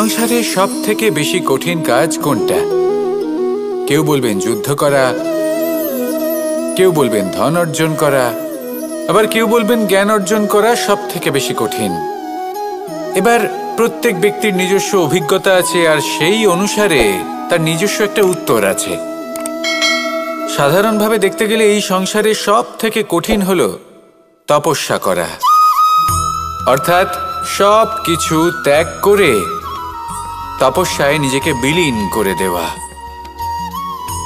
সংসারে সব থেকে বেশি কঠিন কাজ কোনটা? কেউ বলবেন যুদ্ধ করা, কেউ বলবেন ধন অর্জন করা, আবার কেউ বলবেন জ্ঞান অর্জন করা সব থেকে বেশি কঠিন। এবার প্রত্যেক ব্যক্তির নিজস্ব অভিজ্ঞতা আছে, আর সেই অনুসারে তার নিজস্ব একটা উত্তর আছে। সাধারণভাবে দেখতে গেলে এই সংসারে সব থেকে কঠিন হলো তপস্যা করা, অর্থাৎ সব কিছু ত্যাগ করে তপস্যায় নিজেকে বিলীন করে দেওয়া।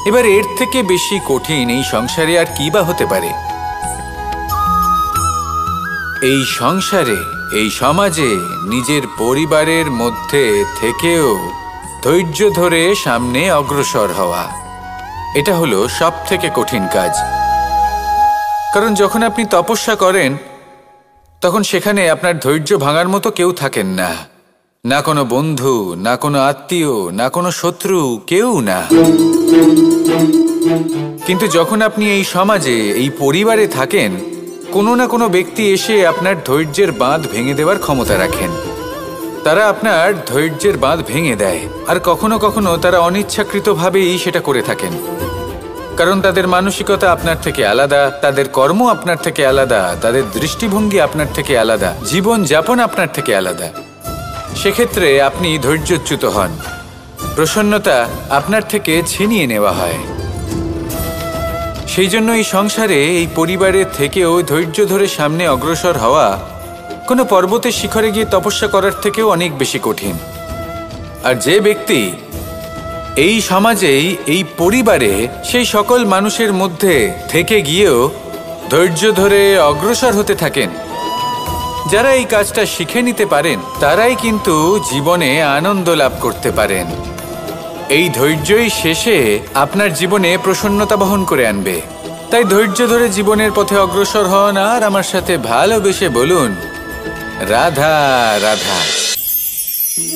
এবার এর থেকে বেশি কঠিন এই সংসারে আর কি বা হতে পারে? এই সংসারে, এই সমাজে নিজের পরিবারের মধ্যে থেকেও ধৈর্য ধরে সামনে অগ্রসর হওয়া, এটা হলো সব থেকে কঠিন কাজ। কারণ যখন আপনি তপস্যা করেন তখন সেখানে আপনার ধৈর্য ভাঙার মতো কেউ থাকেন না, না কোনো বন্ধু, না কোনো আত্মীয়, না কোনো শত্রু, কেউ না। কিন্তু যখন আপনি এই সমাজে, এই পরিবারে থাকেন, কোনো না কোনো ব্যক্তি এসে আপনার ধৈর্যের বাঁধ ভেঙে দেওয়ার ক্ষমতা রাখেন। তারা আপনার ধৈর্যের বাঁধ ভেঙে দেয়, আর কখনো কখনো তারা অনিচ্ছাকৃতভাবেই সেটা করে থাকেন। কারণ তাদের মানসিকতা আপনার থেকে আলাদা, তাদের কর্ম আপনার থেকে আলাদা, তাদের দৃষ্টিভঙ্গি আপনার থেকে আলাদা, জীবন যাপন আপনার থেকে আলাদা। সেক্ষেত্রে আপনি ধৈর্যচ্যুত হন, প্রসন্নতা আপনার থেকে ছিনিয়ে নেওয়া হয়। সেই জন্য এই সংসারে, এই পরিবারের থেকেও ধৈর্য ধরে সামনে অগ্রসর হওয়া কোনো পর্বতের শিখরে গিয়ে তপস্যা করার থেকেও অনেক বেশি কঠিন। আর যে ব্যক্তি এই সমাজেই, এই পরিবারে, সেই সকল মানুষের মধ্যে থেকে গিয়েও ধৈর্য ধরে অগ্রসর হতে থাকেন, যারা এই কাজটা শিখে নিতে পারেন, তারাই কিন্তু জীবনে আনন্দ লাভ করতে পারেন। এই ধৈর্যই শেষে আপনার জীবনে প্রসন্নতা বহন করে আনবে। তাই ধৈর্য ধরে জীবনের পথে অগ্রসর হন, আর আমার সাথে ভালোবেসে বলুন, রাধা রাধা।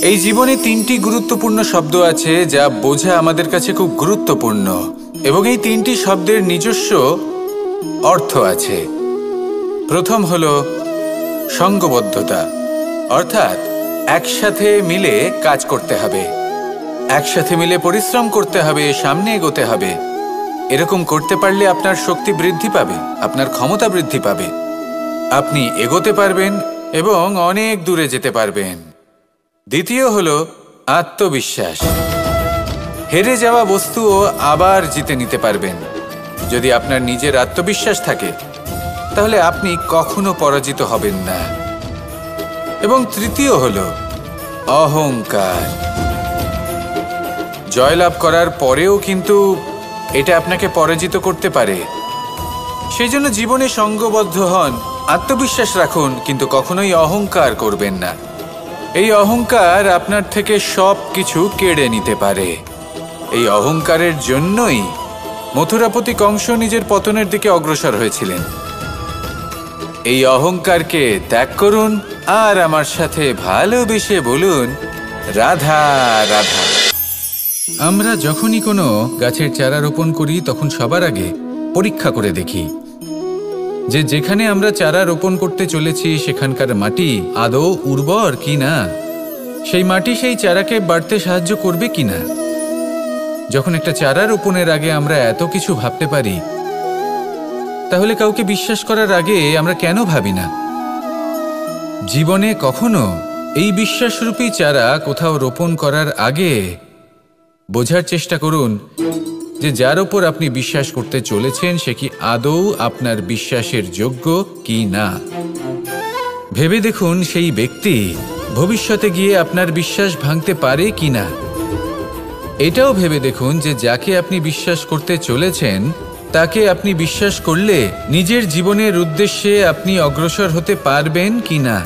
এই জীবনে তিনটি গুরুত্বপূর্ণ শব্দ আছে যা বোঝা আমাদের কাছে খুব গুরুত্বপূর্ণ, এবং এই তিনটি শব্দের নিজস্ব অর্থ আছে। প্রথম হলো সঙ্গবদ্ধতা, অর্থাৎ একসাথে মিলে কাজ করতে হবে, একসাথে মিলে পরিশ্রম করতে হবে, সামনে এগোতে হবে। এরকম করতে পারলে আপনার শক্তি বৃদ্ধি পাবে, আপনার ক্ষমতা বৃদ্ধি পাবে, আপনি এগোতে পারবেন এবং অনেক দূরে যেতে পারবেন। দ্বিতীয় হলো আত্মবিশ্বাস। হেরে যাওয়া বস্তুও আবার জিতে নিতে পারবেন। যদি আপনার নিজের আত্মবিশ্বাস থাকে তাহলে আপনি কখনো পরাজিত হবেন না। এবং তৃতীয় হলো অহংকার। জয়লাভ করার পরেও কিন্তু এটা আপনাকে পরাজিত করতে পারে। সেই জন্য জীবনে সঙ্গবদ্ধ হন, আত্মবিশ্বাস রাখুন, কিন্তু কখনোই অহংকার করবেন না। এই অহংকার আপনার থেকে সব কিছু কেড়ে নিতে পারে। এই অহংকারের জন্যই মথুরাপতি কংস নিজের পতনের দিকে অগ্রসর হয়েছিলেন। এই অহংকারকে ত্যাগ করুন, আর আমার সাথে ভালোবেসে বলুন, রাধা রাধা। আমরা যখনই কোনো গাছের চারা রোপণ করি তখন সবার আগে পরীক্ষা করে দেখি যে যেখানে আমরা চারা রোপণ করতে চলেছি সেখানকার মাটি আদৌ উর্বর কি না, সেই মাটি সেই চারাকে বাড়তে সাহায্য করবে কিনা। যখন একটা চারা রোপণের আগে আমরা এত কিছু ভাবতে পারি, তাহলে কাউকে বিশ্বাস করার আগে আমরা কেন ভাবি না? জীবনে কখনো এই বিশ্বাসরূপী চারা কোথাও রোপণ করার আগে বোঝার চেষ্টা করুন যে যার ওপর আপনি বিশ্বাস করতে চলেছেন সে কি আদৌ আপনার বিশ্বাসের যোগ্য কি না। ভেবে দেখুন সেই ব্যক্তি ভবিষ্যতে গিয়ে আপনার বিশ্বাস ভাঙতে পারে কি না। এটাও ভেবে দেখুন যে যাকে আপনি বিশ্বাস করতে চলেছেন তাকে আপনি বিশ্বাস করলে নিজের জীবনের উদ্দেশ্যে আপনি অগ্রসর হতে পারবেন কি না।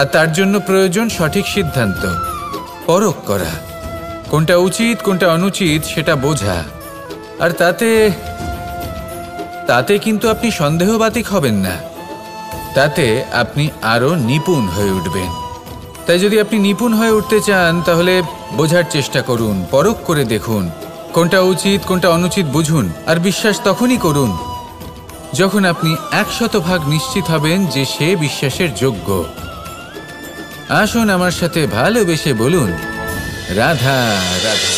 আর তার জন্য প্রয়োজন সঠিক সিদ্ধান্ত, পরখ করা, কোনটা উচিত কোনটা অনুচিত সেটা বোঝা। আর তাতে কিন্তু আপনি সন্দেহবাতিক হবেন না, তাতে আপনি আরো নিপুণ হয়ে উঠবেন। তাই যদি আপনি নিপুণ হয়ে উঠতে চান তাহলে বোঝার চেষ্টা করুন, পরখ করে দেখুন, কোনটা উচিত কোনটা অনুচিত বুঝুন। আর বিশ্বাস তখনই করুন যখন আপনি 100% নিশ্চিত হবেন যে সে বিশ্বাসের যোগ্য। আসুন আমার সাথে ভালোবেসে বলুন, রাধা রাধা।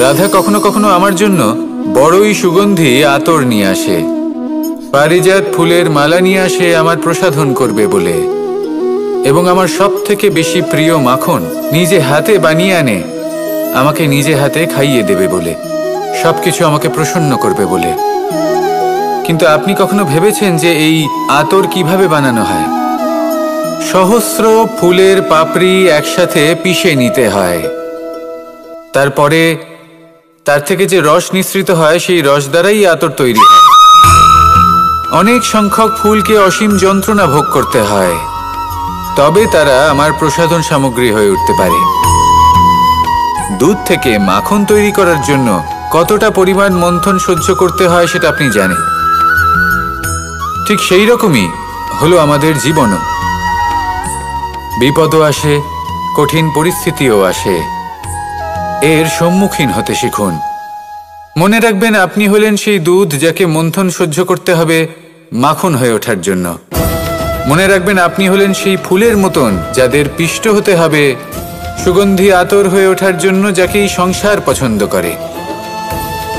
রাধা কখনো কখনো আমার জন্য বড়ই সুগন্ধি আতর নিয়ে আসে, পারিজাত ফুলের মালা নিয়ে আসে আমার প্রসাধন করবে বলে, এবং আমার সব থেকে বেশি প্রিয় মাখন নিজে হাতে বানিয়ে আনে আমাকে নিজে হাতে খাইয়ে দেবে বলে, সবকিছু আমাকে প্রসন্ন করবে বলে। কিন্তু আপনি কখনো ভেবেছেন যে এই আতর কিভাবে বানানো হয়? সহস্র ফুলের পাপড়ি একসাথে পিষে নিতে হয়, তারপরে তার থেকে যে রস নিঃসৃত হয় সেই রস দ্বারাই আতর তৈরি হয়। অনেক সংখ্যক ফুলকে অসীম যন্ত্রণা ভোগ করতে হয়, তবে তারা আমার প্রসাধন সামগ্রী হয়ে উঠতে পারে। দুধ থেকে মাখন তৈরি করার জন্য কতটা পরিমাণ মন্থন সহ্য করতে হয় সেটা আপনি জানেন। ঠিক সেই রকমই হলো আমাদের জীবনও। বিপদও আসে, কঠিন পরিস্থিতিও আসে, এর সম্মুখীন হতে শিখুন। মনে রাখবেন, আপনি হলেন সেই দুধ যাকে মন্থন সহ্য করতে হবে মাখন হয়ে ওঠার জন্য। মনে রাখবেন, আপনি হলেন সেই ফুলের মতন যাদের পিষ্ট হতে হবে সুগন্ধি আতর হয়ে ওঠার জন্য, যাকে এই সংসার পছন্দ করে।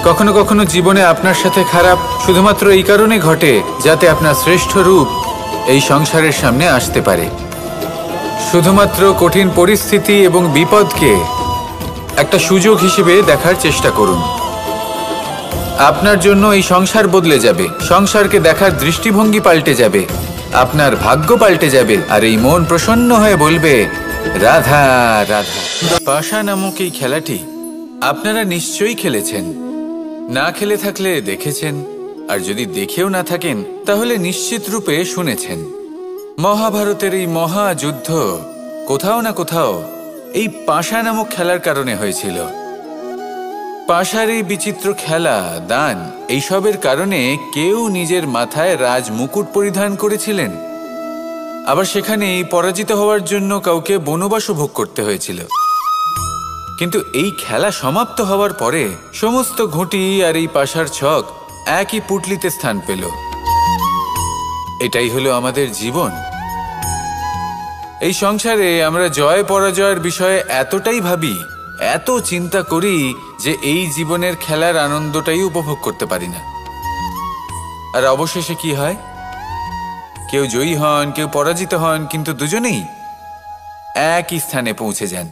কখনো কখনো জীবনে আপনার সাথে খারাপ শুধুমাত্র এই কারণে ঘটে যাতে আপনার শ্রেষ্ঠ রূপ এই সংসারের সামনে আসতে পারে। শুধুমাত্র কঠিন পরিস্থিতি এবং বিপদকে একটা সুযোগ হিসেবে দেখার চেষ্টা করুন। আপনার জন্য এই সংসার বদলে যাবে, সংসারকে দেখার দৃষ্টিভঙ্গি পাল্টে যাবে, আপনার ভাগ্য পাল্টে যাবে, আর এই মন প্রসন্ন হয়ে বলবে, রাধা রাধা। পাশা নামক এই খেলাটি আপনারা নিশ্চয়ই খেলেছেন, না খেলে থাকলে দেখেছেন, আর যদি দেখেও না থাকেন তাহলে নিশ্চিত রূপে শুনেছেন। মহাভারতের এই মহাযুদ্ধ কোথাও না কোথাও এই পাশা নামক খেলার কারণে হয়েছিল। পাশার এই বিচিত্র খেলা, দান, এইসবের কারণে কেউ নিজের মাথায় রাজ মুকুট পরিধান করেছিলেন, আবার সেখানে পরাজিত হওয়ার জন্য কাউকে বনবাসও ভোগ করতে হয়েছিল। কিন্তু এই খেলা সমাপ্ত হওয়ার পরে সমস্ত ঘুঁটি আর এই পাশার ছক একই পুটলিতে স্থান পেল। এটাই হলো আমাদের জীবন। এই সংসারে আমরা জয় পরাজয়ের বিষয়ে এতটাই ভাবি, এত চিন্তা করি যে এই জীবনের খেলার আনন্দটাই উপভোগ করতে পারি না। আর অবশেষে কি হয়? কেউ জয়ী হন, কেউ পরাজিত হন, কিন্তু দুজনেই একই স্থানে পৌঁছে যান।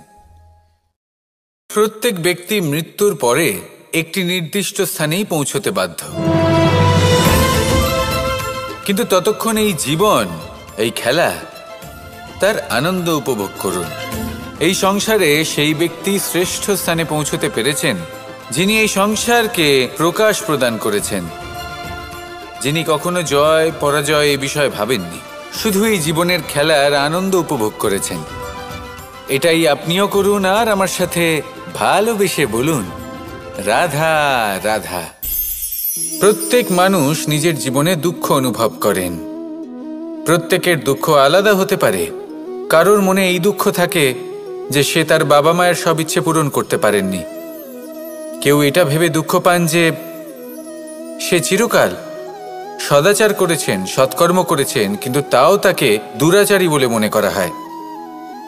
প্রত্যেক ব্যক্তি মৃত্যুর পরে একটি নির্দিষ্ট স্থানেই পৌঁছতে বাধ্য, কিন্তু ততক্ষণ এই জীবন, এই খেলা, তার আনন্দ উপভোগ করুন। এই সংসারে সেই ব্যক্তি শ্রেষ্ঠ স্থানে পৌঁছতে পেরেছেন যিনি এই সংসারকে প্রকাশ প্রদান করেছেন, যিনি কখনো জয় পরাজয় এই বিষয়ে ভাবেননি, শুধু এই জীবনের খেলার আনন্দ উপভোগ করেছেন। এটাই আপনিও করুন, আর আমার সাথে ভালোবেসে বলুন, রাধা রাধা। প্রত্যেক মানুষ নিজের জীবনে দুঃখ অনুভব করেন। প্রত্যেকের দুঃখ আলাদা হতে পারে। কারোর মনে এই দুঃখ থাকে যে সে তার বাবা মায়ের সব ইচ্ছে পূরণ করতে পারেননি। কেউ এটা ভেবে দুঃখ পান যে সে চিরকাল সদাচার করেছেন, সৎকর্ম করেছেন, কিন্তু তাও তাকে দুরাচারী বলে মনে করা হয়।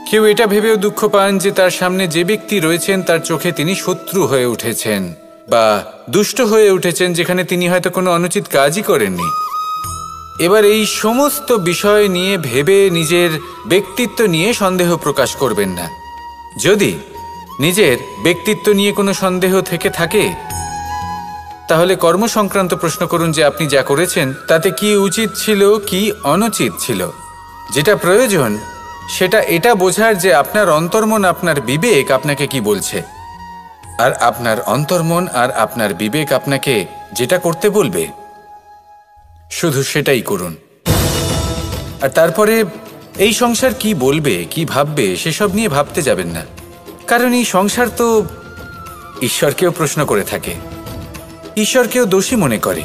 কেউ এটা ভেবেও দুঃখ পান যে তার সামনে যে ব্যক্তি রয়েছেন তার চোখে তিনি শত্রু হয়ে উঠেছেন বা দুষ্ট হয়ে উঠেছেন, যেখানে তিনি হয়তো কোনো অনুচিত কাজই করেননি। এবার এই সমস্ত বিষয় নিয়ে ভেবে নিজের ব্যক্তিত্ব নিয়ে সন্দেহ প্রকাশ করবেন না। যদি নিজের ব্যক্তিত্ব নিয়ে কোনো সন্দেহ থেকে থাকে তাহলে কর্ম সংক্রান্ত প্রশ্ন করুন যে আপনি যা করেছেন তাতে কি উচিত ছিল, কি অনুচিত ছিল। যেটা প্রয়োজন সেটা এটা বোঝার যে আপনার অন্তর্মন, আপনার বিবেক আপনাকে কি বলছে, আর আপনার অন্তর্মন আর আপনার বিবেক আপনাকে যেটা করতে বলবে শুধু সেটাই করুন। আর তারপরে এই সংসার কি বলবে, কি ভাববে সেসব নিয়ে ভাবতে যাবেন না, কারণ এই সংসার তো ঈশ্বরকেও প্রশ্ন করে থাকে, ঈশ্বরকেও দোষী মনে করে।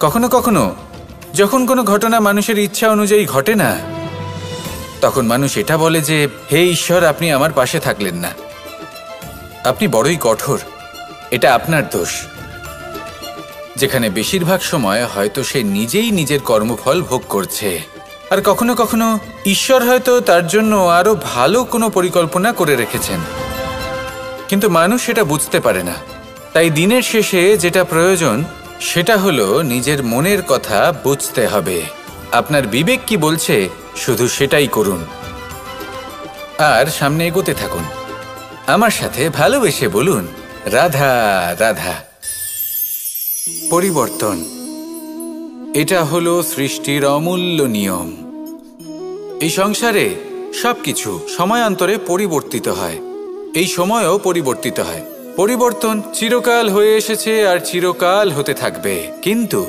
কখনো কখনো যখন কোনো ঘটনা মানুষের ইচ্ছা অনুযায়ী ঘটে না, তখন মানুষ এটা বলে যে হে ঈশ্বর, আপনি আমার পাশে থাকলেন না, আপনি বড়ই কঠোর, এটা আপনার দোষ। যেখানে বেশিরভাগ সময় হয়তো সে নিজেই নিজের কর্মফল ভোগ করছে, আর কখনো কখনো ঈশ্বর হয়তো তার জন্য আরো ভালো কোনো পরিকল্পনা করে রেখেছেন, কিন্তু মানুষ সেটা বুঝতে পারে না। তাই দিনের শেষে যেটা প্রয়োজন সেটা হলো নিজের মনের কথা বুঝতে হবে। আপনার বিবেক কি বলছে শুধু সেটাই করুন আর সামনে এগোতে থাকুন। আমার সাথে ভালোবেসে বলুন, রাধা রাধা। পরিবর্তন, এটা হলো সৃষ্টির অমূল্য নিয়ম। এই সংসারে সবকিছু সময়ান্তরে পরিবর্তিত হয়, এই সময়ও পরিবর্তিত হয়। পরিবর্তন চিরকাল হয়ে এসেছে আর চিরকাল হতে থাকবে, কিন্তু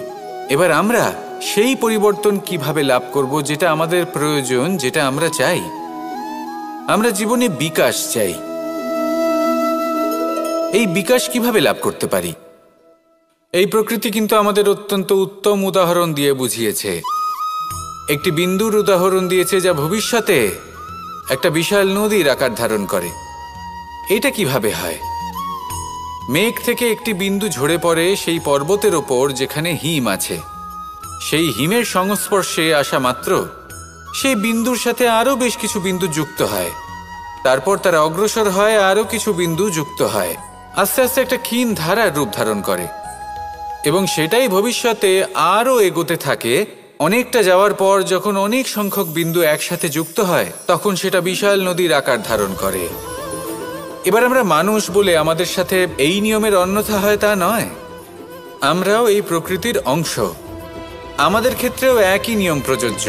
এবার আমরা সেই পরিবর্তন কিভাবে লাভ করব যেটা আমাদের প্রয়োজন, যেটা আমরা চাই। আমরা জীবনে বিকাশ চাই। এই বিকাশ কিভাবে লাভ করতে পারি? এই প্রকৃতি কিন্তু আমাদের অত্যন্ত উত্তম উদাহরণ দিয়ে বুঝিয়েছে। একটি বিন্দুর উদাহরণ দিয়েছে যা ভবিষ্যতে একটা বিশাল নদীর আকার ধারণ করে। এটা কিভাবে হয়? মেঘ থেকে একটি বিন্দু ঝরে পড়ে সেই পর্বতের ওপর যেখানে হিম আছে। সেই হিমের সংস্পর্শে আসা মাত্র সেই বিন্দুর সাথে আরও বেশ কিছু বিন্দু যুক্ত হয়। তারপর তারা অগ্রসর হয়, আরও কিছু বিন্দু যুক্ত হয়, আস্তে আস্তে একটা ক্ষীণ ধারার রূপ ধারণ করে এবং সেটাই ভবিষ্যতে আরও এগোতে থাকে। অনেকটা যাওয়ার পর যখন অনেক সংখ্যক বিন্দু একসাথে যুক্ত হয় তখন সেটা বিশাল নদীর আকার ধারণ করে। এবার আমরা মানুষ বলে আমাদের সাথে এই নিয়মের অন্যথা হয় তা নয়। আমরাও এই প্রকৃতির অংশ, আমাদের ক্ষেত্রেও একই নিয়ম প্রযোজ্য।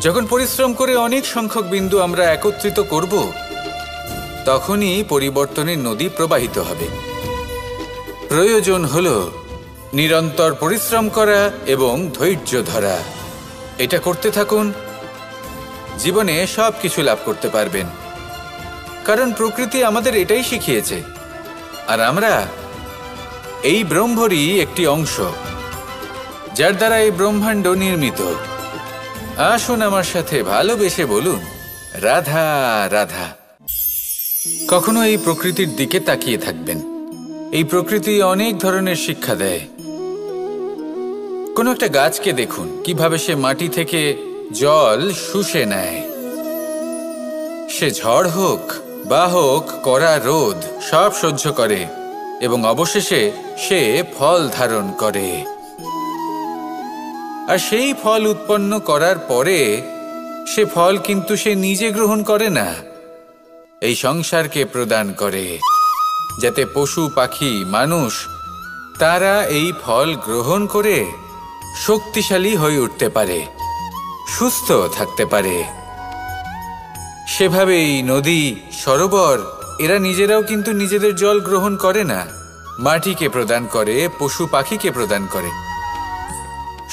যখন পরিশ্রম করে অনেক সংখ্যক বিন্দু আমরা একত্রিত করব তখনই পরিবর্তনের নদী প্রবাহিত হবে। প্রয়োজন হলো নিরন্তর পরিশ্রম করা এবং ধৈর্য ধরা। এটা করতে থাকুন, জীবনে সব কিছু লাভ করতে পারবেন, কারণ প্রকৃতি আমাদের এটাই শিখিয়েছে। আর আমরা এই ব্রহ্মরই একটি অংশ, যার দ্বারা এই ব্রহ্মাণ্ড নির্মিত। আসুন আমার সাথে ভালোবেসে বলুন, রাধা রাধা। কখনো এই প্রকৃতির দিকে তাকিয়ে থাকবেন। এই প্রকৃতি অনেক ধরনের শিক্ষা দেয়। কোনো একটা গাছকে দেখুন কিভাবে সে মাটি থেকে জল শুষে নেয়। সে ঝড় হোক বা হোক কড়া রোদ সব সহ্য করে এবং অবশেষে সে ফল ধারণ করে। আর সেই ফল উৎপন্ন করার পরে সে ফল কিন্তু সে নিজে গ্রহণ করে না, এই সংসারকে প্রদান করে, যাতে পশু পাখি মানুষ তারা এই ফল গ্রহণ করে শক্তিশালী হয়ে উঠতে পারে, সুস্থ থাকতে পারে। সেভাবেই নদী, সরোবর এরা নিজেরাও কিন্তু নিজেদের জল গ্রহণ করে না, মাটিকে প্রদান করে, পশু পাখিকে প্রদান করে।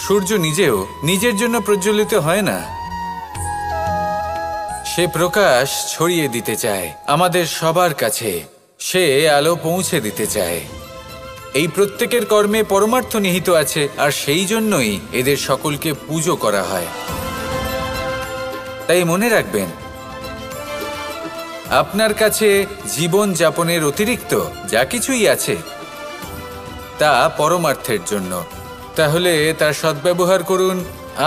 সূর্য নিজেও নিজের জন্য প্রজ্বলিত হয় না, সে প্রকাশ ছড়িয়ে দিতে চায় আমাদের সবার কাছে, সে আলো পৌঁছে দিতে চায়। এই প্রত্যেকের কর্মে পরমার্থ নিহিত আছে, আর সেই জন্যই এদের সকলকে পুজো করা হয়। তাই মনে রাখবেন, আপনার কাছে জীবন যাপনের অতিরিক্ত যা কিছুই আছে তা পরমার্থের জন্য। তাহলে তার সদ্ব্যবহার করুন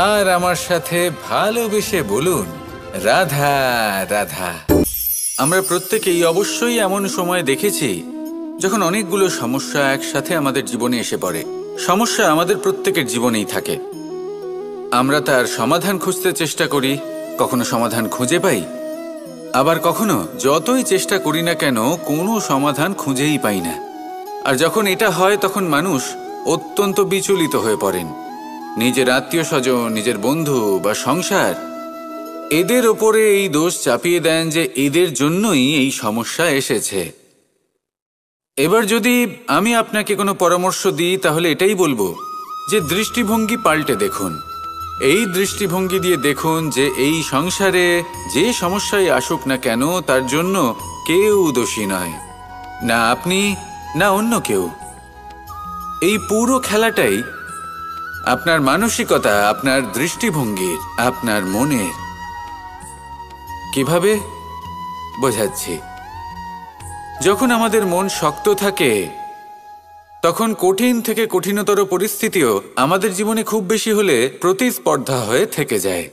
আর আমার সাথে ভালোবেসে বলুন, রাধা রাধা। আমরা প্রত্যেকেই অবশ্যই এমন সময় দেখেছি যখন অনেকগুলো সমস্যা একসাথে আমাদের জীবনে এসে পড়ে। সমস্যা আমাদের প্রত্যেকের জীবনেই থাকে। আমরা তার সমাধান খুঁজতে চেষ্টা করি, কখনো সমাধান খুঁজে পাই, আবার কখনো যতই চেষ্টা করি না কেন কোনো সমাধান খুঁজেই পাই না। আর যখন এটা হয় তখন মানুষ অত্যন্ত বিচলিত হয়ে পড়েন। নিজের আত্মীয় স্বজন, নিজের বন্ধু বা সংসার এদের ওপরে এই দোষ চাপিয়ে দেন যে এদের জন্যই এই সমস্যা এসেছে। এবার যদি আমি আপনাকে কোনো পরামর্শ দিই তাহলে এটাই বলবো যে দৃষ্টিভঙ্গি পাল্টে দেখুন। এই দৃষ্টিভঙ্গি দিয়ে দেখুন যে এই সংসারে যে সমস্যায় আসুক না কেন তার জন্য কেউ দোষী নয়, না আপনি না অন্য কেউ। এই পুরো খেলাটাই আপনার মানসিকতা, আপনার দৃষ্টিভঙ্গির, আপনার মনের। কিভাবে বোঝাচ্ছি? যখন আমাদের মন শক্ত থাকে তখন কঠিন থেকে কঠিনতর পরিস্থিতিও আমাদের জীবনে খুব বেশি হলে প্রতিস্পর্ধা হয়ে থেকে যায়।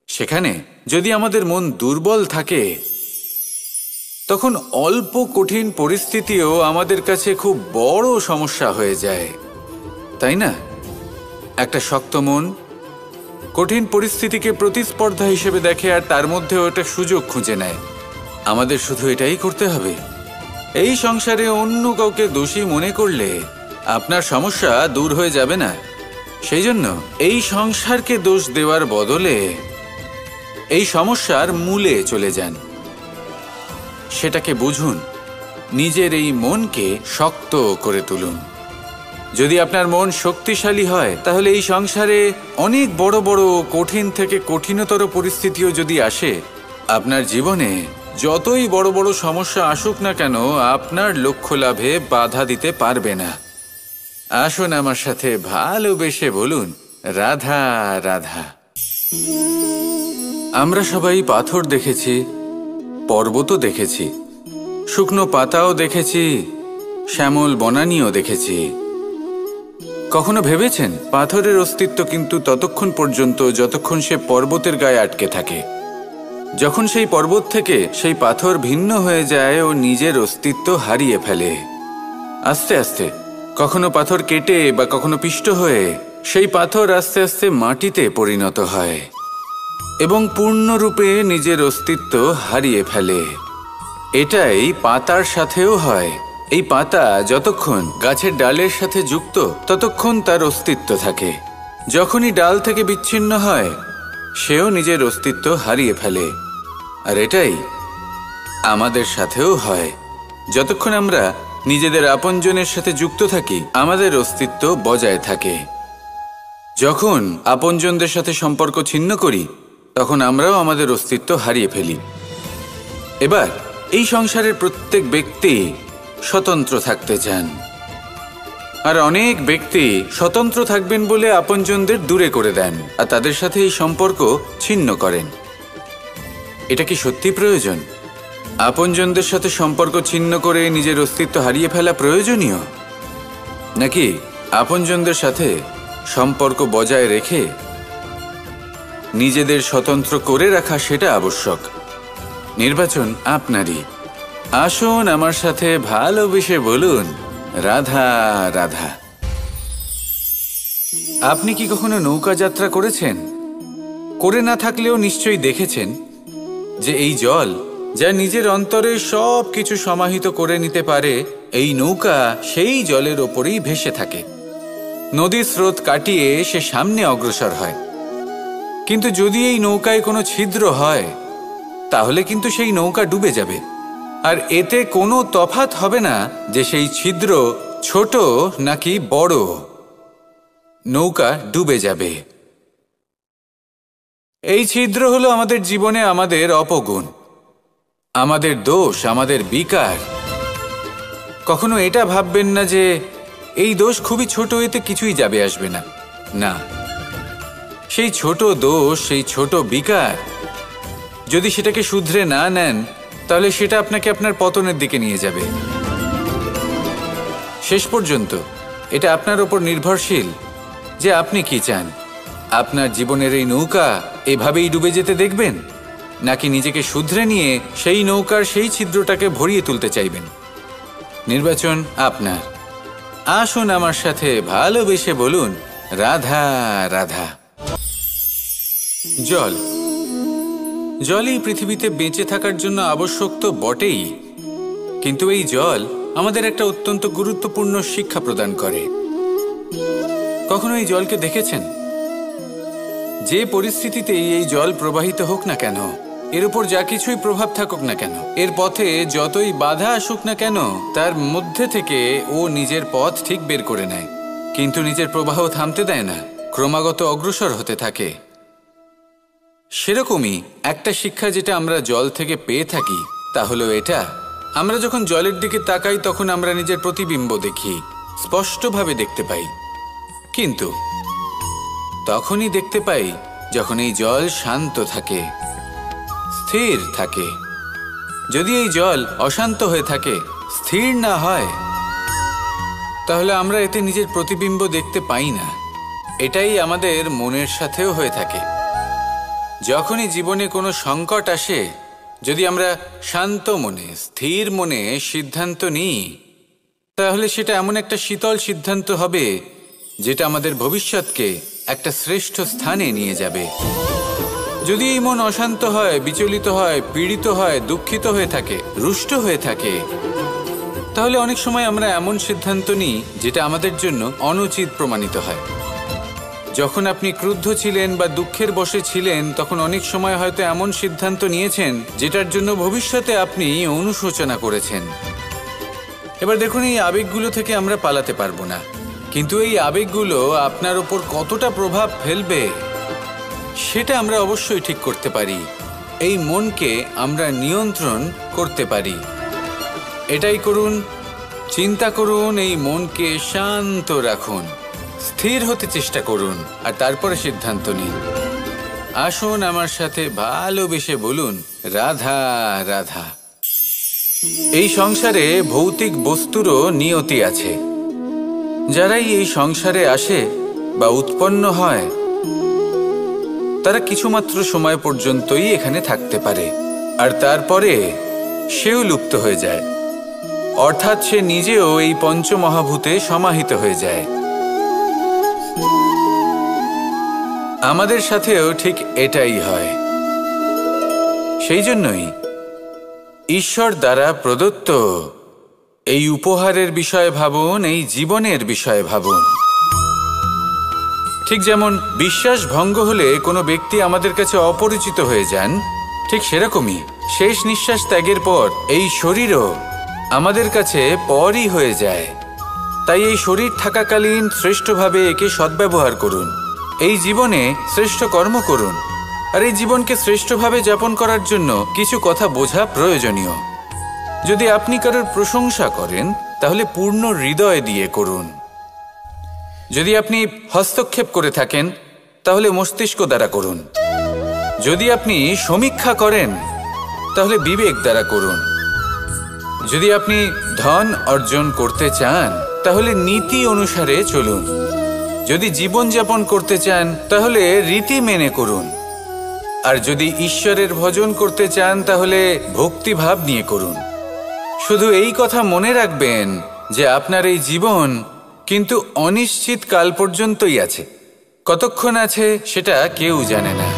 সেখানে যদি আমাদের মন দুর্বল থাকে, তখন অল্প কঠিন পরিস্থিতিও আমাদের কাছে খুব বড় সমস্যা হয়ে যায়, তাই না? একটা শক্ত মন কঠিন পরিস্থিতিকে প্রতিস্পর্ধা হিসেবে দেখে আর তার মধ্যেও একটা সুযোগ খুঁজে নেয়। আমাদের শুধু এটাই করতে হবে। এই সংসারে অন্য কাউকে দোষী মনে করলে আপনার সমস্যা দূর হয়ে যাবে না। সেই জন্য এই সংসারকে দোষ দেওয়ার বদলে এই সমস্যার মূলে চলে যান, সেটাকে বুঝুন, নিজের এই মনকে শক্ত করে তুলুন। যদি আপনার মন শক্তিশালী হয়, তাহলে এই সংসারে অনেক বড় বড় কঠিন থেকে কঠিনতর পরিস্থিতিও যদি আসে, আপনার জীবনে যতই বড় বড় সমস্যা আসুক না কেন, আপনার লক্ষ্য লাভে বাধা দিতে পারবে না। আসুন আমার সাথে ভালোবেসে বলুন, রাধা রাধা। আমরা সবাই পাথর দেখেছি, পর্বতও দেখেছি, শুকনো পাতাও দেখেছি, শ্যামল বনানীও দেখেছি। কখনো ভেবেছেন পাথরের অস্তিত্ব কিন্তু ততক্ষণ পর্যন্ত যতক্ষণ সে পর্বতের গায়ে আটকে থাকে। যখন সেই পর্বত থেকে সেই পাথর ভিন্ন হয়ে যায় ও নিজের অস্তিত্ব হারিয়ে ফেলে, আস্তে আস্তে কখনো পাথর কেটে বা কখনো পিষ্ট হয়ে সেই পাথর আস্তে আস্তে মাটিতে পরিণত হয় এবং পূর্ণরূপে নিজের অস্তিত্ব হারিয়ে ফেলে। এটাই পাতার সাথেও হয়। এই পাতা যতক্ষণ গাছের ডালের সাথে যুক্ত ততক্ষণ তার অস্তিত্ব থাকে। যখনই ডাল থেকে বিচ্ছিন্ন হয়, সেও নিজের অস্তিত্ব হারিয়ে ফেলে। আর এটাই আমাদের সাথেও হয়। যতক্ষণ আমরা নিজেদের আপনজনের সাথে যুক্ত থাকি, আমাদের অস্তিত্ব বজায় থাকে। যখন আপনজনদের সাথে সম্পর্ক ছিন্ন করি, তখন আমরাও আমাদের অস্তিত্ব হারিয়ে ফেলি। এবার এই সংসারের প্রত্যেক ব্যক্তি স্বতন্ত্র থাকতে চান, আর অনেক ব্যক্তি স্বতন্ত্র থাকবেন বলে আপনজনদের দূরে করে দেন আর তাদের সাথে এই সম্পর্ক ছিন্ন করেন। এটা কি সত্যি প্রয়োজন? আপনজনদের সাথে সম্পর্ক ছিন্ন করে নিজের অস্তিত্ব হারিয়ে ফেলা প্রয়োজনীয়, নাকি আপনজনদের সাথে সম্পর্ক বজায় রেখে নিজেদের স্বতন্ত্র করে রাখা সেটা আবশ্যক? নির্বাচন আপনারই। আসুন আমার সাথে ভালোবেসে বলুন, রাধা রাধা। আপনি কি কখনো নৌকা যাত্রা করেছেন? করে না থাকলেও নিশ্চয়ই দেখেছেন যে এই জল যা নিজের অন্তরে সব কিছু সমাহিত করে নিতে পারে, এই নৌকা সেই জলের ওপরেই ভেসে থাকে। নদীর স্রোত কাটিয়ে সে সামনে অগ্রসর হয়। কিন্তু যদি এই নৌকায় কোনো ছিদ্র হয়, তাহলে কিন্তু সেই নৌকা ডুবে যাবে। আর এতে কোনো তফাৎ হবে না যে সেই ছিদ্র ছোট নাকি বড়, নৌকা ডুবে যাবে। এই ছিদ্র হলো আমাদের জীবনে আমাদের অপগুণ, আমাদের দোষ, আমাদের বিকার। কখনো এটা ভাববেন না যে এই দোষ খুবই ছোট, এতে কিছুই যাবে আসবে না। না, সেই ছোট দোষ, সেই ছোট বিকার যদি সেটাকে শুধরে না নেন, তাহলে সেটা আপনাকে আপনার পতনের দিকে নিয়ে যাবে। শেষ পর্যন্ত এটা আপনার ওপর নির্ভরশীল যে আপনি কি চান। আপনার জীবনের এই নৌকা এভাবেই ডুবে যেতে দেখবেন, নাকি নিজেকে শুধরে নিয়ে সেই নৌকার সেই ছিদ্রটাকে ভরিয়ে তুলতে চাইবেন? নির্বাচন আপনার। আসুন আমার সাথে ভালোবেসে বলুন, রাধা রাধা। জল, জলই পৃথিবীতে বেঁচে থাকার জন্য আবশ্যক তো বটেই, কিন্তু এই জল আমাদের একটা অত্যন্ত গুরুত্বপূর্ণ শিক্ষা প্রদান করে। কখনো এই জলকে দেখেছেন? যে পরিস্থিতিতেই এই জল প্রবাহিত হোক না কেন, এর উপর যা কিছুই প্রভাব থাকুক না কেন, এর পথে যতই বাধা আসুক না কেন, তার মধ্যে থেকে ও নিজের পথ ঠিক বের করে নেয়, কিন্তু নিজের প্রবাহ থামতে দেয় না, ক্রমাগত অগ্রসর হতে থাকে। সেরকমই একটা শিক্ষা যেটা আমরা জল থেকে পেয়ে থাকি, তা হলো এটা: আমরা যখন জলের দিকে তাকাই, তখন আমরা নিজের প্রতিবিম্ব দেখি, স্পষ্টভাবে দেখতে পাই। কিন্তু তখনই দেখতে পাই যখন এই জল শান্ত থাকে, স্থির থাকে। যদি এই জল অশান্ত হয়ে থাকে, স্থির না হয়, তাহলে আমরা এতে নিজের প্রতিবিম্ব দেখতে পাই না। এটাই আমাদের মনের সাথেও হয়ে থাকে। যখনই জীবনে কোনো সংকট আসে, যদি আমরা শান্ত মনে, স্থির মনে সিদ্ধান্ত নিই, তাহলে সেটা এমন একটা শীতল সিদ্ধান্ত হবে যেটা আমাদের ভবিষ্যৎকে একটা শ্রেষ্ঠ স্থানে নিয়ে যাবে। যদি এই মন অশান্ত হয়, বিচলিত হয়, পীড়িত হয়, দুঃখিত হয়ে থাকে, রুষ্ট হয়ে থাকে, তাহলে অনেক সময় আমরা এমন সিদ্ধান্ত নিই যেটা আমাদের জন্য অনুচিত প্রমাণিত হয়। যখন আপনি ক্রুদ্ধ ছিলেন বা দুঃখের বশে ছিলেন, তখন অনেক সময় হয়তো এমন সিদ্ধান্ত নিয়েছেন যেটার জন্য ভবিষ্যতে আপনি অনুশোচনা করেছেন। এবার দেখুন, এই আবেগগুলো থেকে আমরা পালাতে পারবো না, কিন্তু এই আবেগগুলো আপনার ওপর কতটা প্রভাব ফেলবে সেটা আমরা অবশ্যই ঠিক করতে পারি। এই মনকে আমরা নিয়ন্ত্রণ করতে পারি। এটাই করুন, চিন্তা করুন, এই মনকে শান্ত রাখুন, স্থির হতে চেষ্টা করুন, আর তারপরে সিদ্ধান্ত নিন। আসুন আমার সাথে ভালোবেসে বলুন, রাধা রাধা। এই সংসারে ভৌতিক বস্তুরও নিয়তি আছে। যারাই এই সংসারে আসে বা উৎপন্ন হয়, তারা কিছুমাত্র সময় পর্যন্তই এখানে থাকতে পারে, আর তারপরে সেও লুপ্ত হয়ে যায়, অর্থাৎ সে নিজেও এই পঞ্চমহাভূতে সমাহিত হয়ে যায়। আমাদের সাথেও ঠিক এটাই হয়। সেই জন্যই ঈশ্বর দ্বারা প্রদত্ত এই উপহারের বিষয়ে ভাবুন, এই জীবনের বিষয়ে ভাবুন। ঠিক যেমন বিশ্বাস ভঙ্গ হলে কোনো ব্যক্তি আমাদের কাছে অপরিচিত হয়ে যান, ঠিক সেরকমই শেষ নিঃশ্বাস ত্যাগের পর এই শরীরও আমাদের কাছে পরই হয়ে যায়। তাই এই শরীর থাকাকালীন শ্রেষ্ঠভাবে একে সদ্ব্যবহার করুন, এই জীবনে শ্রেষ্ঠ কর্ম করুন। আর এই জীবনকে শ্রেষ্ঠভাবে যাপন করার জন্য কিছু কথা বোঝা প্রয়োজনীয়। যদি আপনি কারোর প্রশংসা করেন, তাহলে পূর্ণ হৃদয় দিয়ে করুন। যদি আপনি হস্তক্ষেপ করে থাকেন, তাহলে মস্তিষ্ক দ্বারা করুন। যদি আপনি সমীক্ষা করেন, তাহলে বিবেক দ্বারা করুন। যদি আপনি ধন অর্জন করতে চান, তাহলে নীতি অনুসারে চলুন। যদি জীবনযাপন করতে চান, তাহলে রীতি মেনে করুন। আর যদি ঈশ্বরের ভজন করতে চান, তাহলে ভক্তিভাব নিয়ে করুন। শুধু এই কথা মনে রাখবেন যে আপনার এই জীবন কিন্তু অনিশ্চিত কাল পর্যন্তই আছে। কতক্ষণ আছে সেটা কেউ জানে না।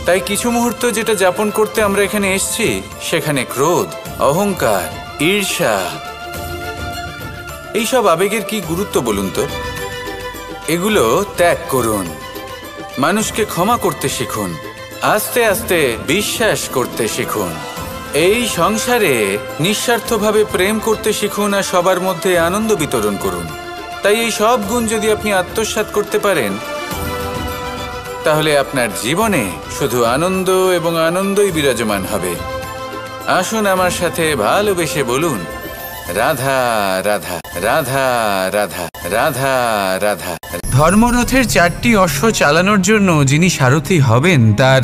তাই কিছু মুহূর্ত যেটা যাপন করতে আমরা এখানে এসেছি, সেখানে ক্রোধ, অহংকার, ঈর্ষা, এইসব আবেগের কি গুরুত্ব বলুন তো? এগুলো ত্যাগ করুন। মানুষকে ক্ষমা করতে শিখুন, আস্তে আস্তে বিশ্বাস করতে শিখুন। এই সংসারে নিঃস্বার্থভাবে প্রেম করতে শিখুন, আর সবার মধ্যে আনন্দ বিতরণ করুন। তাই এই সব গুণ যদি আপনি আত্মসাৎ করতে পারেন, তাহলে আপনার জীবনে শুধু আনন্দ এবং আনন্দই বিরাজমান হবে। আসুন আমার সাথে ভালোবেসে বলুন, রাধা রাধা, রাধা রাধা, রাধা রাধা। ধর্মরথের 4টি অশ্ব চালানোর জন্য যিনি সারথি হবেন, তার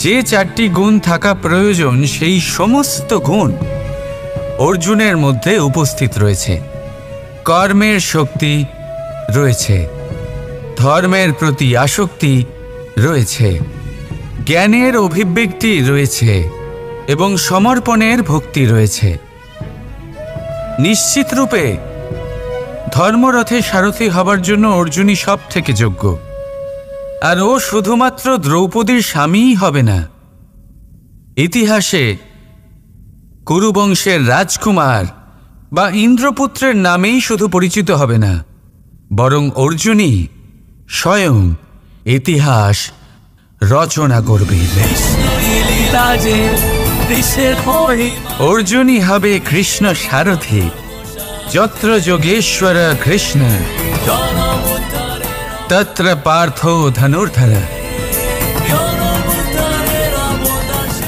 যে 4টি গুণ থাকা প্রয়োজন, সেই সমস্ত গুণ অর্জুনের মধ্যে উপস্থিত রয়েছে। কর্মের শক্তি রয়েছে, ধর্মের প্রতি আসক্তি রয়েছে, জ্ঞানের অভিব্যক্তি রয়েছে এবং সমর্পণের ভক্তি রয়েছে। নিশ্চিত রূপে ধর্মরথে সারথি হবার জন্য অর্জুনই সব থেকে যোগ্য। আর ও শুধুমাত্র দ্রৌপদীর স্বামীই হবে না, ইতিহাসে কুরুবংশের রাজকুমার বা ইন্দ্রপুত্রের নামেই শুধু পরিচিত হবে না, বরং অর্জুনই স্বয়ং ইতিহাস রচনা করবে। অর্জুনই হবে কৃষ্ণ সারথি, যত্র যোগেশ্বর কৃষ্ণ তত্র পার্থ ধনুর্ধর।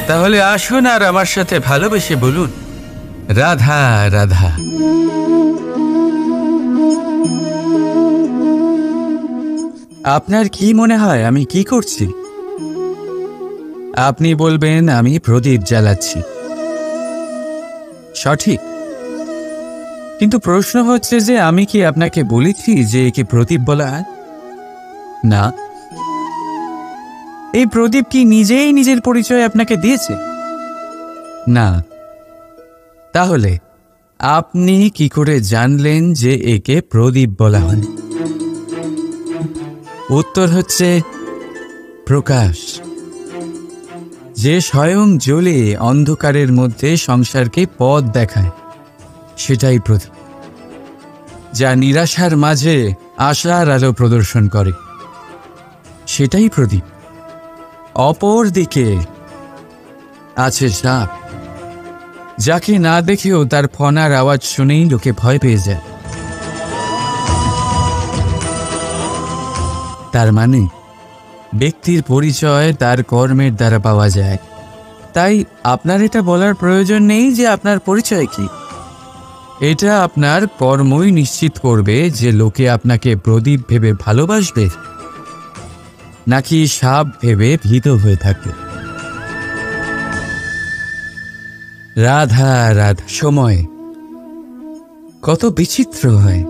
তাহলে আসুন আর আমার সাথে ভালোবেসে বলুন, রাধা রাধা। আপনার কি মনে হয় আমি কি করছি? আপনি বলবেন আমি প্রদীপ জ্বালাচ্ছি। সঠিক। কিন্তু প্রশ্ন হচ্ছে যে আমি কি আপনাকে বলেছি যে একে প্রদীপ বলা হয়? না। এই প্রদীপ কি নিজেই নিজের পরিচয় আপনাকে দিয়েছে? না। তাহলে আপনি কি করে জানলেন যে একে প্রদীপ বলা হয়? উত্তর হচ্ছে প্রকাশ। যে স্বয়ং জ্বলে অন্ধকারের মধ্যে সংসারকে পথ দেখায়, সেটাই প্রদীপ। যা নিরাশার মাঝে আশার আলো প্রদর্শন করে, সেটাই প্রদীপ। অপর দিকে আছে সাপ, যাকে না দেখেও তার ফনার আওয়াজ শুনেই লোকে ভয় পেয়ে যায়। তার মানে ব্যক্তির পরিচয় তার কর্মের দ্বারা পাওয়া যায়। তাই আপনার এটা বলার প্রয়োজন নেই যে আপনার পরিচয় কি। এটা আপনার কর্মই নিশ্চিত করবে যে লোকে আপনাকে প্রদীপ ভেবে ভালোবাসবে নাকি সাপ ভেবে ভীত হয়ে থাকবে। রাধা রাধা। সময় কত বিচিত্র হয়।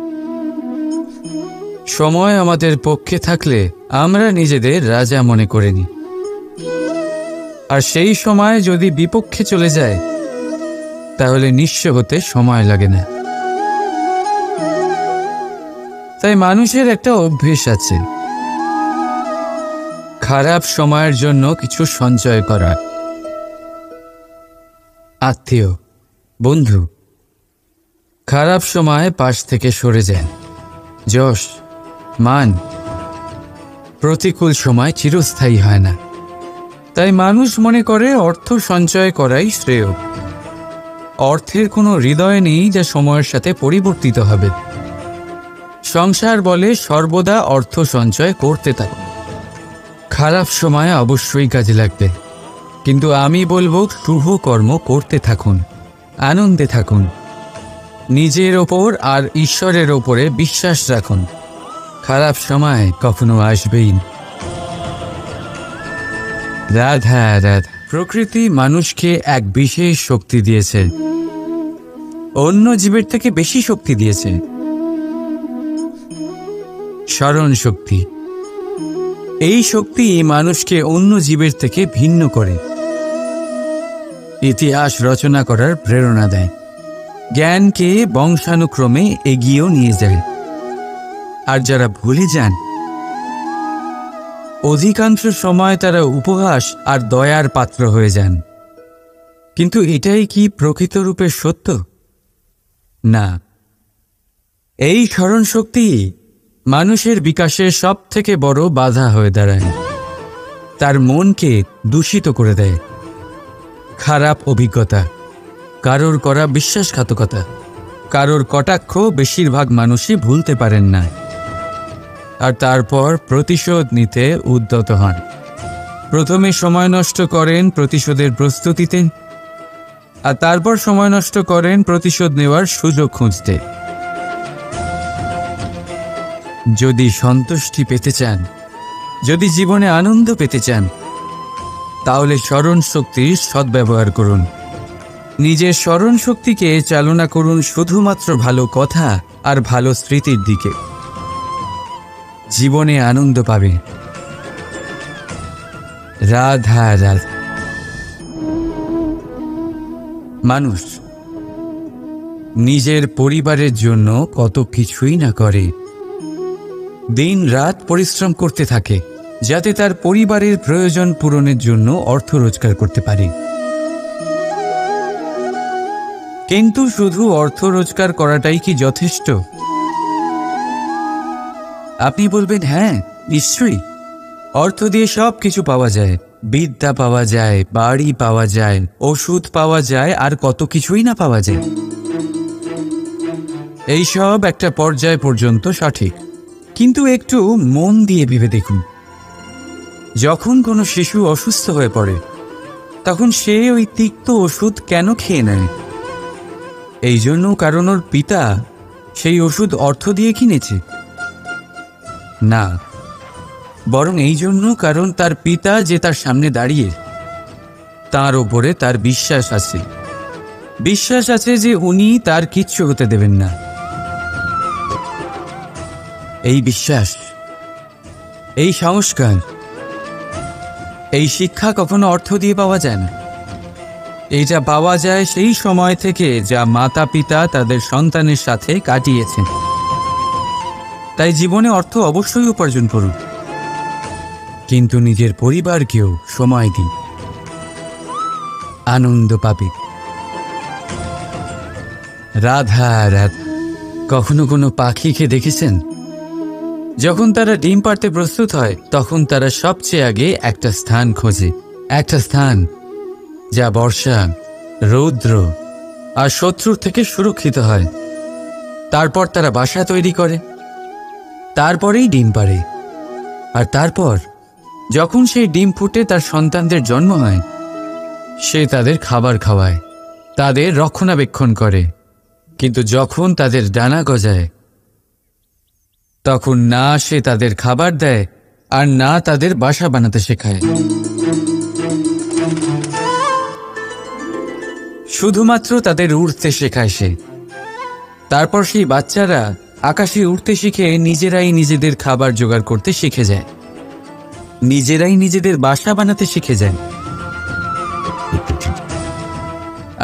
সময় আমাদের পক্ষে থাকলে আমরা নিজেদের রাজা মনে করে নিই, আর সেই সময় যদি বিপক্ষে চলে যায় তাহলে নিঃস্ব হতে সময় লাগে না। তাই মানুষের একটা অভ্যেস আছে, খারাপ সময়ের জন্য কিছু সঞ্চয় করা। আত্মীয়, বন্ধু খারাপ সময় পাশ থেকে সরে যায়। যশ, মান প্রতিকূল সময় চিরস্থায়ী হয় না। তাই মানুষ মনে করে অর্থ সঞ্চয় করাই শ্রেয়। অর্থের কোনো হৃদয় নেই যা সময়ের সাথে পরিবর্তিত হবে। সংসার বলে সর্বদা অর্থ সঞ্চয় করতে থাকুন। খারাপ সময় অবশ্যই কাজে লাগবে, কিন্তু আমি বলবো শুভ কর্ম করতে থাকুন, আনন্দে থাকুন, নিজের ওপর আর ঈশ্বরের ওপরে বিশ্বাস রাখুন। খারাপ সময় কখনো আসবেই না। রাধা রাধা। প্রকৃতি মানুষকে এক বিশেষ শক্তি দিয়েছে, অন্য জীবের থেকে বেশি শক্তি দিয়েছে। স্মরণ শক্তি। এই শক্তি মানুষকে অন্য জীবের থেকে ভিন্ন করে, ইতিহাস রচনা করার প্রেরণা দেয়, জ্ঞানকে বংশানুক্রমে এগিয়েও নিয়ে যায়। আর যারা ভুলে যান, অধিকাংশ সময় তারা উপহাস আর দয়ার পাত্র হয়ে যান। কিন্তু এটাই কি প্রকৃত রূপে সত্য? না। এই স্মরণ শক্তি মানুষের বিকাশের সব থেকে বড় বাধা হয়ে দাঁড়ায়। তার মনকে দূষিত করে দেয়। খারাপ অভিজ্ঞতা, কারোর করা বিশ্বাসঘাতকতা, কারোর কটাক্ষ বেশিরভাগ মানুষই ভুলতে পারেন না। আর তারপর প্রতিশোধ নিতে উদ্যত হন। প্রথমে সময় নষ্ট করেন প্রতিশোধের প্রস্তুতিতে, আর তারপর সময় নষ্ট করেন প্রতিশোধ নেওয়ার সুযোগ খুঁজতে। যদি সন্তুষ্টি পেতে চান, যদি জীবনে আনন্দ পেতে চান, তাহলে স্মরণ শক্তির সদ্ব্যবহার করুন। নিজের স্মরণ শক্তিকে চালনা করুন শুধুমাত্র ভালো কথা আর ভালো স্মৃতির দিকে। জীবনে আনন্দ পাবে। রাধা রাধা। মানুষ নিজের পরিবারের জন্য কত কিছুই না করে, দিন রাত পরিশ্রম করতে থাকে যাতে তার পরিবারের প্রয়োজন পূরণের জন্য অর্থ রোজগার করতে পারে। কিন্তু শুধু অর্থ রোজগার করাটাই কি যথেষ্ট? আপনি বলবেন, হ্যাঁ নিশ্চয়ই, অর্থ দিয়ে সব কিছু পাওয়া যায়, বিদ্যা পাওয়া যায়, বাড়ি পাওয়া যায়, ওষুধ পাওয়া যায়, আর কত কিছুই না পাওয়া যায়। এইসব একটা পর্যায় পর্যন্ত সঠিক, কিন্তু একটু মন দিয়ে ভেবে দেখুন, যখন কোনো শিশু অসুস্থ হয়ে পড়ে তখন সে ওই তিক্ত ওষুধ কেন খেয়ে নেয়? এই জন্য কারণ ওর পিতা সেই ওষুধ অর্থ দিয়ে কিনেছে? না, বরং এই জন্য কারণ তার পিতা যে তার সামনে দাঁড়িয়ে, তার ওপরে তার বিশ্বাস আছে, বিশ্বাস আছে যে উনি তার কিচ্ছু হতে দেবেন না। এই বিশ্বাস, এই সংস্কার, এই শিক্ষা কখনো অর্থ দিয়ে পাওয়া যায় না। এইটা পাওয়া যায় সেই সময় থেকে যা মাতা পিতা তাদের সন্তানের সাথে কাটিয়েছেন। তাই জীবনে অর্থ অবশ্যই উপার্জন করুন, কিন্তু নিজের পরিবারকেও সময় দিন, আনন্দ পাবে। রাধা রাধা। কখনো কোনো পাখিকে দেখেছেন? যখন তারা ডিম পাড়তে প্রস্তুত হয় তখন তারা সবচেয়ে আগে একটা স্থান খোঁজে, একটা স্থান যা বর্ষা, রৌদ্র আর শত্রুর থেকে সুরক্ষিত হয়। তারপর তারা বাসা তৈরি করে, তারপরেই ডিম পাড়ে। আর তারপর যখন সেই ডিম ফুটে তার সন্তানদের জন্ম হয়, সে তাদের খাবার খাওয়ায়, তাদের রক্ষণাবেক্ষণ করে। কিন্তু যখন তাদের ডানা গজায় তখন না সে তাদের খাবার দেয় আর না তাদের বাসা বানাতে শেখায়। শুধুমাত্র তাদের উড়তে শেখায় সে। তারপর সেই বাচ্চারা আকাশে উড়তে শিখে নিজেরাই নিজেদের খাবার জোগাড় করতে শিখে যায়, নিজেরাই নিজেদের বাসা বানাতে শিখে যায়।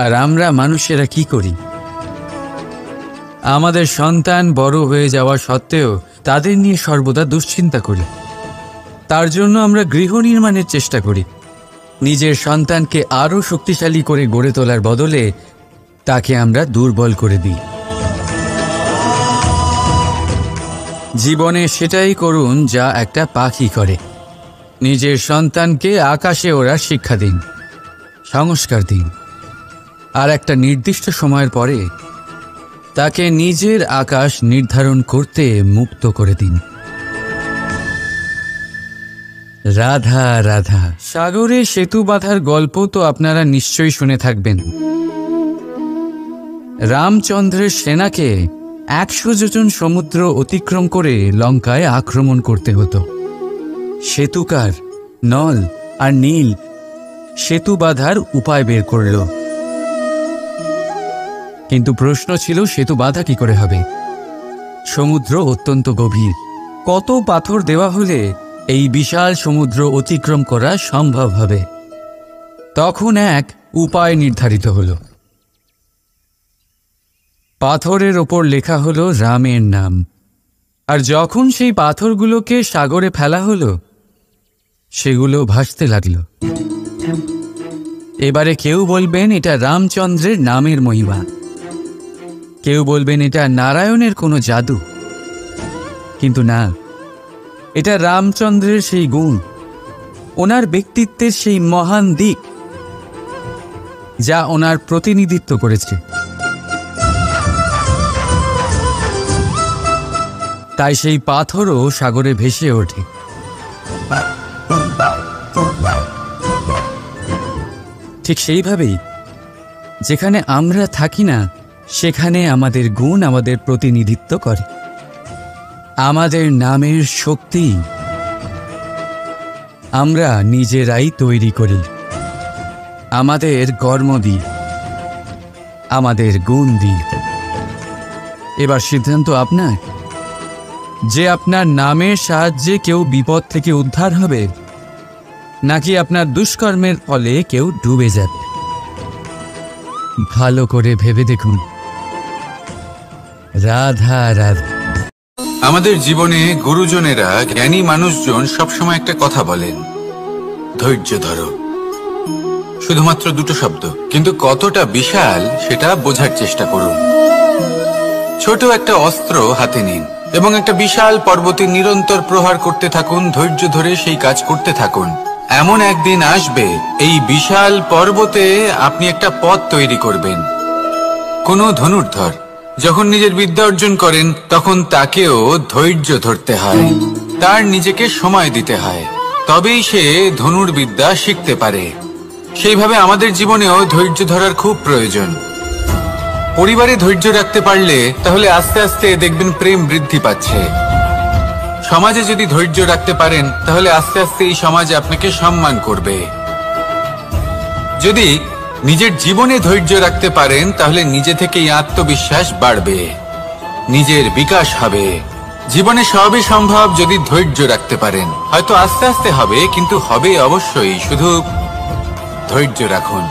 আর আমরা মানুষেরা কি করি? আমাদের সন্তান বড় হয়ে যাওয়া সত্ত্বেও তাদের নিয়ে সর্বদা দুশ্চিন্তা করি। তার জন্য আমরা গৃহ নির্মাণের চেষ্টা করি। নিজের সন্তানকে আরও শক্তিশালী করে গড়ে তোলার বদলে তাকে আমরা দুর্বল করে দিই। জীবনে সেটাই করুন যা একটা পাখি করে। নিজের সন্তানকে আকাশে ওড়ার শিক্ষা দিন, সংস্কার দিন, আর একটা নির্দিষ্ট সময়ের পরে তাকে নিজের আকাশ নির্ধারণ করতে মুক্ত করে দিন। রাধা রাধা। সাগরে সেতু বাঁধার গল্প তো আপনারা নিশ্চয়ই শুনে থাকবেন। রামচন্দ্রের সেনাকে 100 যোজন সমুদ্র অতিক্রম করে লঙ্কায় আক্রমণ করতে হতো। সেতুকার নল আর নীল সেতু বাঁধার উপায় বের করল, কিন্তু প্রশ্ন ছিল সেতু বাঁধা কি করে হবে? সমুদ্র অত্যন্ত গভীর। কত পাথর দেওয়া হলে এই বিশাল সমুদ্র অতিক্রম করা সম্ভব হবে? তখন এক উপায় নির্ধারিত হল। পাথরের ওপর লেখা হলো রামের নাম। আর যখন সেই পাথরগুলোকে সাগরে ফেলা হলো, সেগুলো ভাসতে লাগলো। এবারে কেউ বলবেন এটা রামচন্দ্রের নামের মহিমা, কেউ বলবেন এটা নারায়ণের কোনো জাদু। কিন্তু না, এটা রামচন্দ্রের সেই গুণ, ওনার ব্যক্তিত্বের সেই মহান দিক যা ওনার প্রতিনিধিত্ব করেছে। তাই সেই পাথরও সাগরে ভেসে ওঠে। ঠিক সেইভাবেই যেখানে আমরা থাকি না, সেখানে আমাদের গুণ আমাদের প্রতিনিধিত্ব করে। আমাদের নামের শক্তি আমরা নিজেরাই তৈরি করি, আমাদের কর্ম দিয়ে, আমাদের গুণ দিয়ে। এবার সিদ্ধান্ত আপনার যে আপনার নামের সাহায্যে কেউ বিপদ থেকে উদ্ধার হবে, নাকি আপনার দুষ্কর্মের ফলে কেউ ডুবে যাবে। ভালো করে ভেবে দেখুন। রাধা রাধা। আমাদের জীবনে গুরুজনেরা, জ্ঞানী মানুষজন সবসময় একটা কথা বলেন, ধৈর্য ধরো। শুধুমাত্র দুটো শব্দ, কিন্তু কতটা বিশাল সেটা বোঝার চেষ্টা করুন। ছোট একটা অস্ত্র হাতে নিন এবং একটা বিশাল পর্বতে নিরন্তর প্রহার করতে থাকুন। ধৈর্য ধরে সেই কাজ করতে থাকুন। এমন একদিন আসবে, এই বিশাল পর্বতে আপনি একটা পথ তৈরি করবেন। কোনো ধনুর্ধর যখন নিজের বিদ্যা অর্জন করেন, তখন তাকেও ধৈর্য ধরতে হয়, তার নিজেকে সময় দিতে হয়, তবেই সে ধনুর্বিদ্যা শিখতে পারে। সেইভাবে আমাদের জীবনেও ধৈর্য ধরার খুব প্রয়োজন। পরিবারে ধৈর্য রাখতে পারলে তাহলে আস্তে আস্তে দেখবেন প্রেম বৃদ্ধি পাচ্ছে। সমাজে যদি ধৈর্য রাখতে পারেন, তাহলে আস্তে আস্তে এই সমাজ আপনাকে সম্মান করবে। যদি নিজের জীবনে ধৈর্য রাখতে পারেন তাহলে নিজে থেকেই আত্মবিশ্বাস বাড়বে, নিজের বিকাশ হবে। জীবনে সবই সম্ভব যদি ধৈর্য রাখতে পারেন। হয়তো আস্তে আস্তে হবে, কিন্তু হবে অবশ্যই। শুধু ধৈর্য রাখুন,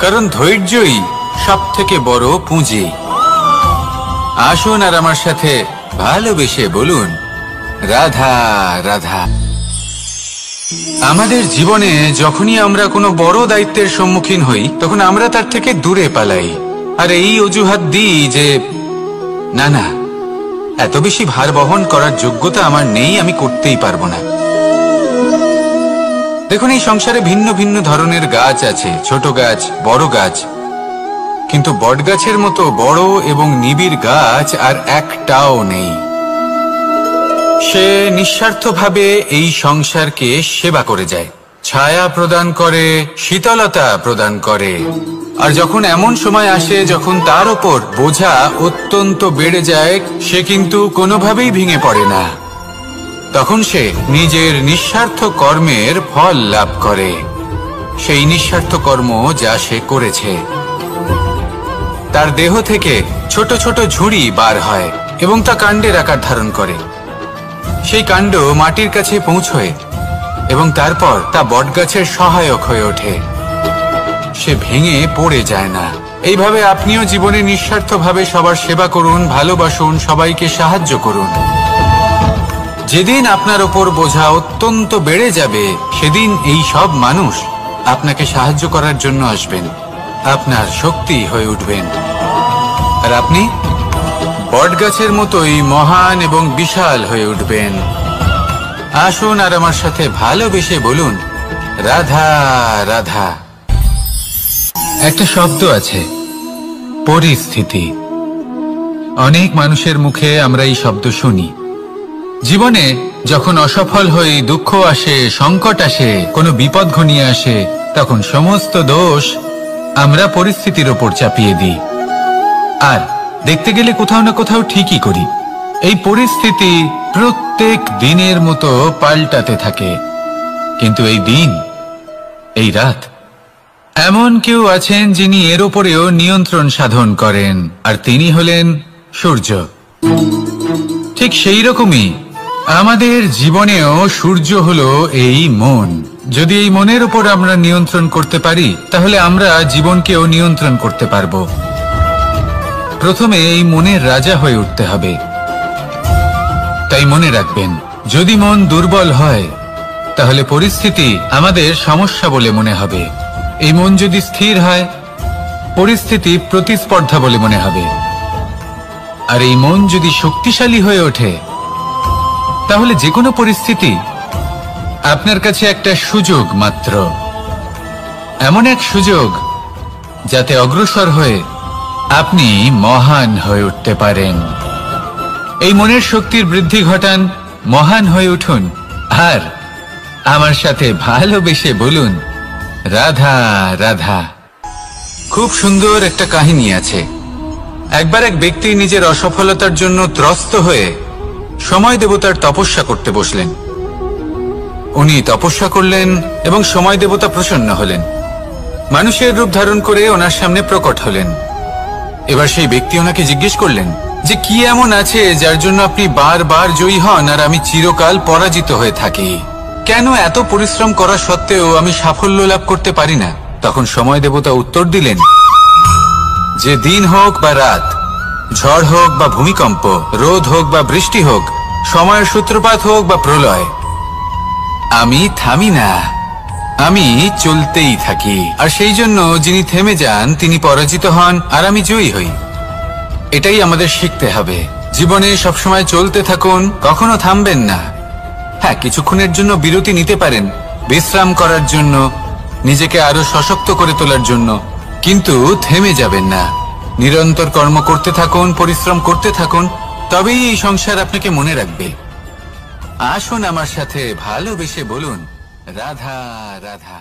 কারণ ধৈর্যই সব থেকে বড় পুঁজি। আসুন আর আমার সাথে ভালোবেসে বলুন, রাধা রাধা। আমাদের জীবনে যখনই আমরা কোনো বড় দায়িত্বের সম্মুখীন হই, তখন আমরা তার থেকে দূরে পালাই, আর এই অজুহাত দিই যে না না, এত বেশি ভার বহন করার যোগ্যতা আমার নেই, আমি করতেই পারবো না। দেখুন, এই সংসারে ভিন্ন ভিন্ন ধরনের গাছ আছে, ছোট গাছ, বড় গাছ, কিন্তু বটগাছের মতো বড় এবং নিবিড় গাছ আর একটাও নেই। সে নিঃস্বার্থভাবে এই সংসারকে সেবা করে যায়, ছায়া প্রদান করে, শীতলতা প্রদান করে। আর যখন এমন সময় আসে যখন তার ওপর বোঝা অত্যন্ত বেড়ে যায়, সে কিন্তু কোনোভাবেই ভেঙে পড়ে না। তখন সে নিজের নিঃস্বার্থ কর্মের ফল লাভ করে, সেই নিঃস্বার্থ কর্ম যা সে করেছে। তার দেহ থেকে ছোট ছোট ঝুড়ি বার হয় এবং তা কাণ্ডের আকার ধারণ করে। সেই কাণ্ড মাটির কাছে পৌঁছয় এবং তারপর তা বটগাছের সহায়ক হয়ে ওঠে। সে ভেঙে পড়ে যায় না। এইভাবে আপনিও জীবনে নিঃস্বার্থভাবে সবার সেবা করুন, ভালোবাসুন, সবাইকে সাহায্য করুন। যেদিন আপনার ওপর বোঝা অত্যন্ত বেড়ে যাবে, সেদিন এই সব মানুষ আপনাকে সাহায্য করার জন্য আসবেন, আপনার শক্তি হয়ে উঠবেন, আর আপনি বটগাছের মতোই মহান এবং বিশাল হয়ে উঠবেন। আসুন আর আমার সাথে ভালোবেসে বলুন, রাধা রাধা। একটা শব্দ আছে, পরিস্থিতি। অনেক মানুষের মুখে আমরা এই শব্দ শুনি। জীবনে যখন অসফল হই, দুঃখ আসে, সংকট আসে, কোনো বিপদ ঘনিয়ে আসে, তখন সমস্ত দোষ আমরা পরিস্থিতির ওপর চাপিয়ে দিই, আর দেখতে গেলে কোথাও না কোথাও ঠিকই করি। এই পরিস্থিতি প্রত্যেক দিনের মতো পাল্টাতে থাকে, কিন্তু এই দিন, এই রাত, এমন কেউ আছেন যিনি এর উপরেও নিয়ন্ত্রণ সাধন করেন, আর তিনি হলেন সূর্য। ঠিক সেই রকমই আমাদের জীবনেও সূর্য হলো এই মন। যদি এই মনের উপর আমরা নিয়ন্ত্রণ করতে পারি, তাহলে আমরা জীবনকেও নিয়ন্ত্রণ করতে পারবো। প্রথমে এই মনের রাজা হয়ে উঠতে হবে। তাই মনে রাখবেন, যদি মন দুর্বল হয়, তাহলে পরিস্থিতি আমাদের সমস্যা বলে মনে হবে। এই মন যদি স্থির হয়, পরিস্থিতি প্রতিস্পর্ধা বলে মনে হবে। আর এই মন যদি শক্তিশালী হয়ে ওঠে, তাহলে যে কোনো পরিস্থিতি আপনার কাছে একটা সুযোগ মাত্র, এমন এক সুযোগ যাতে অগ্রসর হয়ে আপনি মহান হয়ে উঠতে পারেন। এই মনের শক্তির বৃদ্ধি ঘটান, মহান হয়ে উঠুন, আর আমার সাথে ভালোবেসে বলুন, রাধা রাধা। খুব সুন্দর একটা কাহিনী আছে। একবার এক ব্যক্তি নিজের অসফলতার জন্য ত্রস্ত হয়ে সময় দেবতার তপস্যা করতে বসলেন। উনি তপস্যা করলেন এবং সময় দেবতা প্রসন্ন হলেন, মানুষের রূপ ধারণ করে ওনার সামনে প্রকট হলেন। এবার সেই ব্যক্তি ওনাকে জিজ্ঞেস করলেন যে কি এমন আছে যার জন্য আপনি বারবার জয়ী হন আর আমি চিরকাল পরাজিত হয়ে থাকি? কেন এত পরিশ্রম করা সত্ত্বেও আমি সাফল্য লাভ করতে পারি না? তখন সময় দেবতা উত্তর দিলেন যে দিন হোক বা রাত, ঝড় হোক বা ভূমিকম্প, রোদ হোক বা বৃষ্টি হোক, সময়ের সূত্রপাত হোক বা প্রলয়, আমি থামি না, আমি চলতেই থাকি। আর সেই জন্য যিনি থেমে যান তিনি পরাজিত হন আর আমি জয়ী হই। এটাই আমাদের শিখতে হবে। জীবনে সবসময় চলতে থাকুন, কখনো থামবেন না। হ্যাঁ, কিছুক্ষণের জন্য বিরতি নিতে পারেন, বিশ্রাম করার জন্য, নিজেকে আরো সশক্ত করে তোলার জন্য, কিন্তু থেমে যাবেন না। নিরন্তর কর্ম করতে থাকুন, পরিশ্রম করতে থাকুন, তবেই এই সংসার আপনাকে মনে রাখবে। আসুন আমার সাথে ভালোবেসে বলুন, রাধা রাধা।